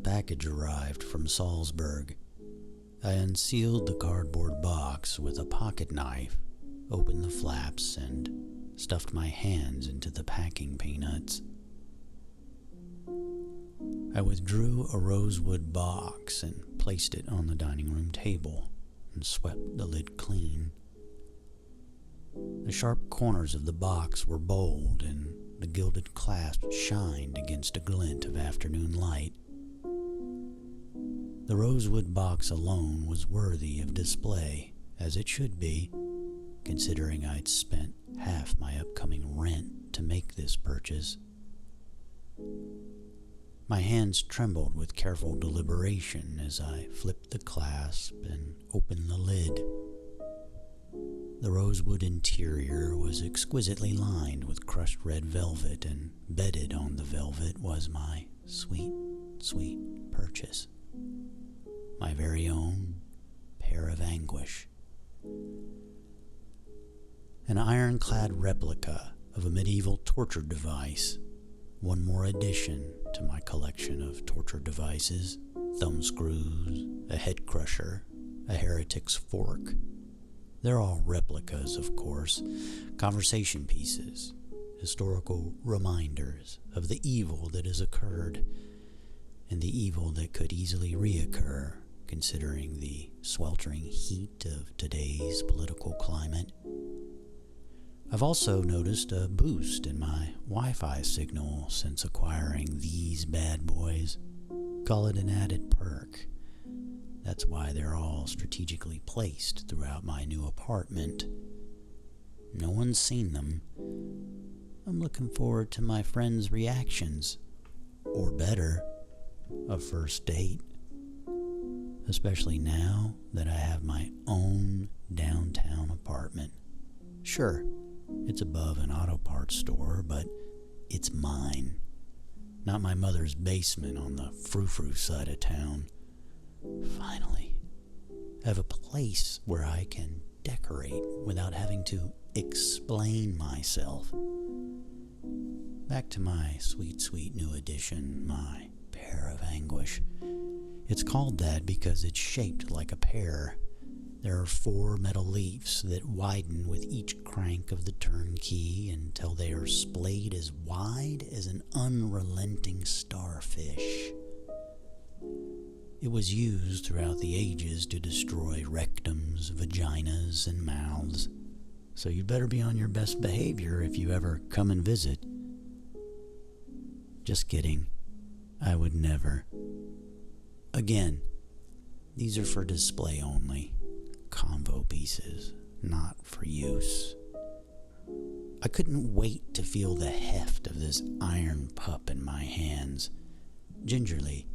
package arrived from Salzburg. I unsealed the cardboard box with a pocket knife, opened the flaps, and stuffed my hands into the packing peanuts. I withdrew a rosewood box and placed it on the dining room table and swept the lid clean. The sharp corners of the box were bold, and the gilded clasp shined against a glint of afternoon light. The rosewood box alone was worthy of display, as it should be, considering I'd spent half my upcoming rent to make this purchase. My hands trembled with careful deliberation as I flipped the clasp and opened the lid. The rosewood interior was exquisitely lined with crushed red velvet, and bedded on the velvet was my sweet, sweet purchase. My very own Pear of Anguish. An ironclad replica of a medieval torture device. One more addition to my collection of torture devices. Thumb screws, a head crusher, a heretic's fork. They're all replicas, of course, conversation pieces, historical reminders of the evil that has occurred, and the evil that could easily reoccur, considering the sweltering heat of today's political climate. I've also noticed a boost in my Wi-Fi signal since acquiring these bad boys. Call it an added perk. That's why they're all strategically placed throughout my new apartment. No one's seen them. I'm looking forward to my friends' reactions. Or better, a first date. Especially now that I have my own downtown apartment. Sure, it's above an auto parts store, but it's mine. Not my mother's basement on the frou-frou side of town. Finally, I have a place where I can decorate without having to explain myself. Back to my sweet, sweet new addition, my Pear of Anguish. It's called that because it's shaped like a pear. There are 4 metal leaves that widen with each crank of the turnkey until they are splayed as wide as an unrelenting starfish. It was used throughout the ages to destroy rectums, vaginas, and mouths, so you'd better be on your best behavior if you ever come and visit. Just kidding. I would never. Again, these are for display only. Convo pieces, not for use. I couldn't wait to feel the heft of this iron pup in my hands. Gingerly,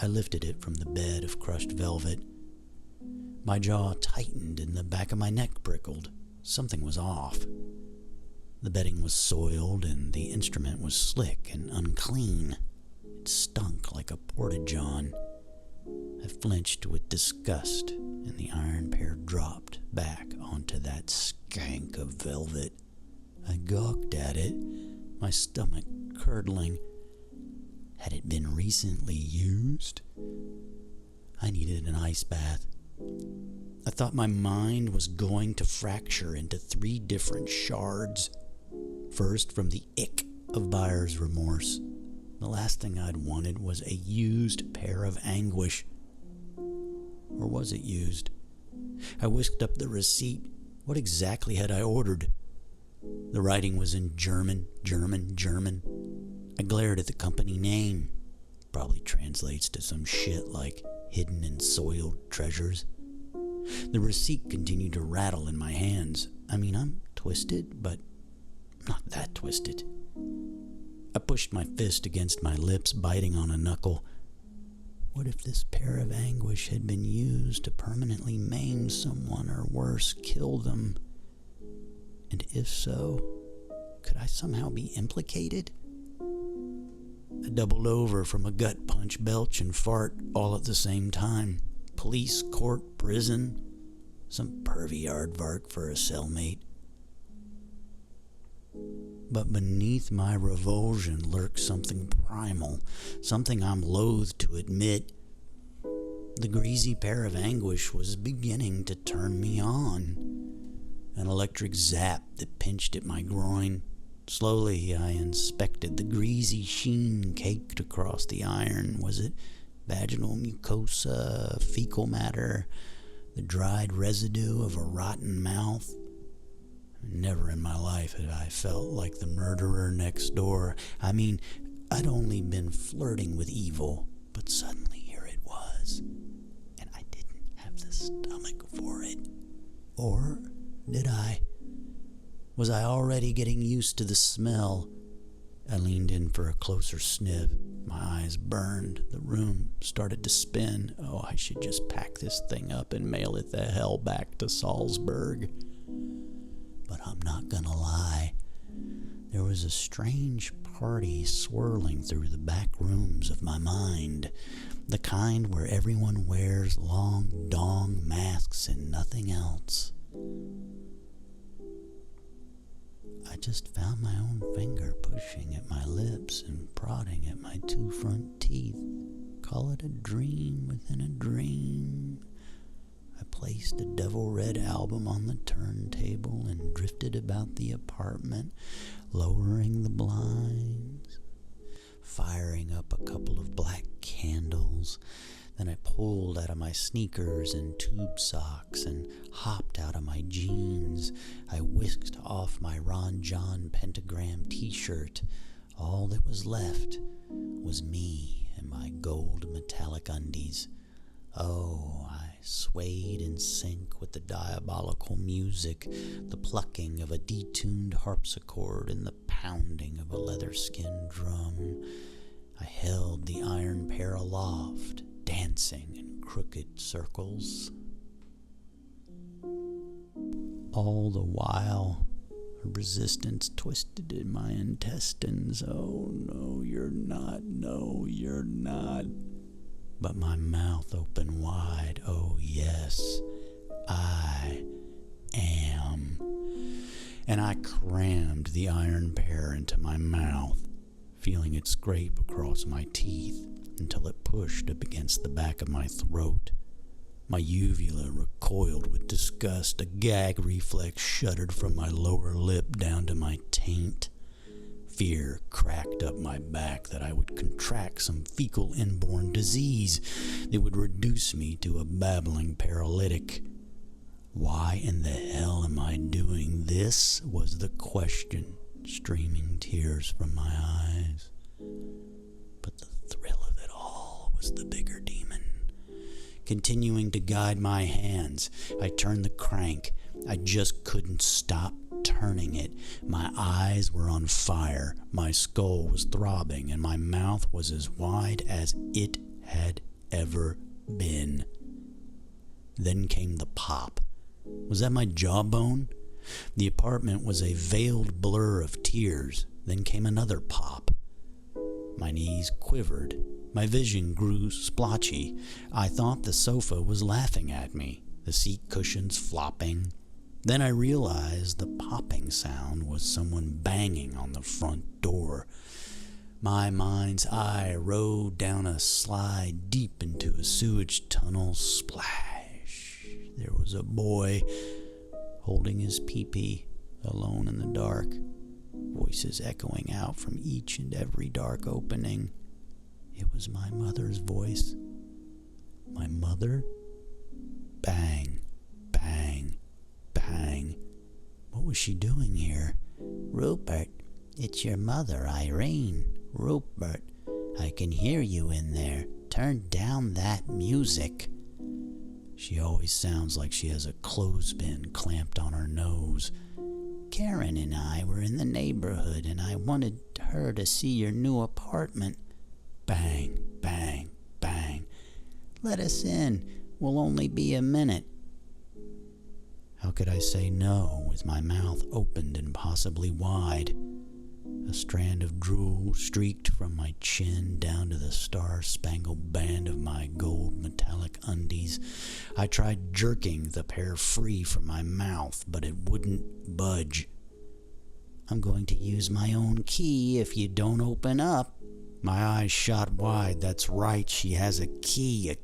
I lifted it from the bed of crushed velvet. My jaw tightened and the back of my neck prickled. Something was off. The bedding was soiled and the instrument was slick and unclean. It stunk like a porta-john. I flinched with disgust, and the iron pear dropped back onto that skank of velvet. I gawked at it, my stomach curdling. Had it been recently used? I needed an ice bath. I thought my mind was going to fracture into 3 different shards. First, from the ick of buyer's remorse. The last thing I'd wanted was a used Pear of Anguish. Or was it used? I whisked up the receipt. What exactly had I ordered? The writing was in German. I glared at the company name. Probably translates to some shit like hidden and soiled treasures. The receipt continued to rattle in my hands. I mean, I'm twisted, but not that twisted. I pushed my fist against my lips, biting on a knuckle. What if this Pear of Anguish had been used to permanently maim someone or worse, kill them? And if so, could I somehow be implicated? I doubled over from a gut punch, belch, and fart all at the same time. Police, court, prison. Some pervy aardvark for a cellmate. But beneath my revulsion lurks something primal, something I'm loath to admit. The greasy Pear of Anguish was beginning to turn me on. An electric zap that pinched at my groin. Slowly I inspected the greasy sheen caked across the iron. Was it vaginal mucosa, fecal matter, the dried residue of a rotten mouth? Never in my life had I felt like the murderer next door. I mean, I'd only been flirting with evil, but suddenly here it was, and I didn't have the stomach for it. Or did I? Was I already getting used to the smell? I leaned in for a closer sniff. My eyes burned. The room started to spin. Oh, I should just pack this thing up and mail it the hell back to Salzburg. But I'm not gonna lie. There was a strange party swirling through the back rooms of my mind. The kind where everyone wears long dong masks and nothing else. I just found my own finger pushing at my lips and prodding at my two front teeth. Call it a dream within a dream. I placed a Devil Red album on the turntable and drifted about the apartment, lowering the blinds, firing up a couple of black candles. Then I pulled out of my sneakers and tube socks and hopped out of my jeans. I whisked off my Ron John pentagram t-shirt. All that was left was me and my gold metallic undies. Oh, I swayed in sync with the diabolical music, the plucking of a detuned harpsichord and the pounding of a leather-skinned drum. I held the iron pair aloft, dancing in crooked circles. All the while, a resistance twisted in my intestines. Oh, no, you're not. No, you're not. But my mouth opened wide. Oh, yes, I am. And I crammed the iron pear into my mouth, feeling it scrape across my teeth until it pushed up against the back of my throat. My uvula recoiled with disgust. A gag reflex shuddered from my lower lip down to my taint. Fear cracked up my back that I would contract some fecal inborn disease that would reduce me to a babbling paralytic. Why in the hell am I doing this? Was the question, streaming tears from my eyes. But the thrill of it all was the bigger demon. Continuing to guide my hands, I turned the crank. I just couldn't stop turning it. My eyes were on fire, my skull was throbbing, and my mouth was as wide as it had ever been. Then came the pop. Was that my jawbone? The apartment was a veiled blur of tears. Then came another pop. My knees quivered. My vision grew splotchy. I thought the sofa was laughing at me, the seat cushions flopping. Then I realized the popping sound was someone banging on the front door. My mind's eye rode down a slide deep into a sewage tunnel. Splash! There was a boy holding his pee-pee, alone in the dark, voices echoing out from each and every dark opening. It was my mother's voice. My mother? Bang, bang, bang. What was she doing here? Rupert, it's your mother, Irene. Rupert, I can hear you in there. Turn down that music. She always sounds like she has a clothespin clamped on her nose. Karen and I were in the neighborhood and I wanted her to see your new apartment. Bang, bang, bang. Let us in. We'll only be a minute. How could I say no with my mouth opened and possibly wide? A strand of drool streaked from my chin down to the star-spangled band of my gold metallic undies. I tried jerking the pair free from my mouth, but it wouldn't budge. I'm going to use my own key if you don't open up." My eyes shot wide. That's right, she has a key,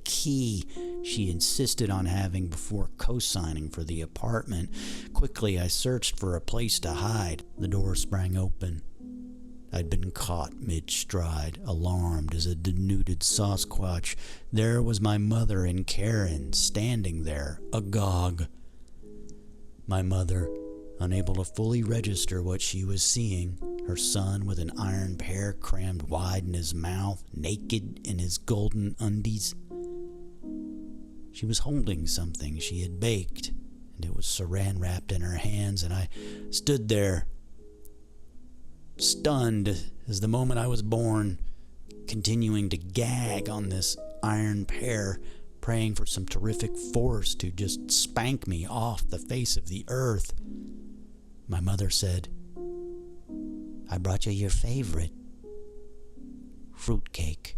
she insisted on having before co-signing for the apartment. Quickly, I searched for a place to hide. The door sprang open. I'd been caught mid-stride, alarmed as a denuded Sasquatch. There was my mother and Karen, standing there, agog. My mother, unable to fully register what she was seeing, her son with an iron pear crammed wide in his mouth, naked in his golden undies. She was holding something she had baked, and it was saran wrapped in her hands, and I stood there, stunned as the moment I was born, continuing to gag on this iron pear, praying for some terrific force to just spank me off the face of the earth. My mother said, "I brought you your favorite fruitcake."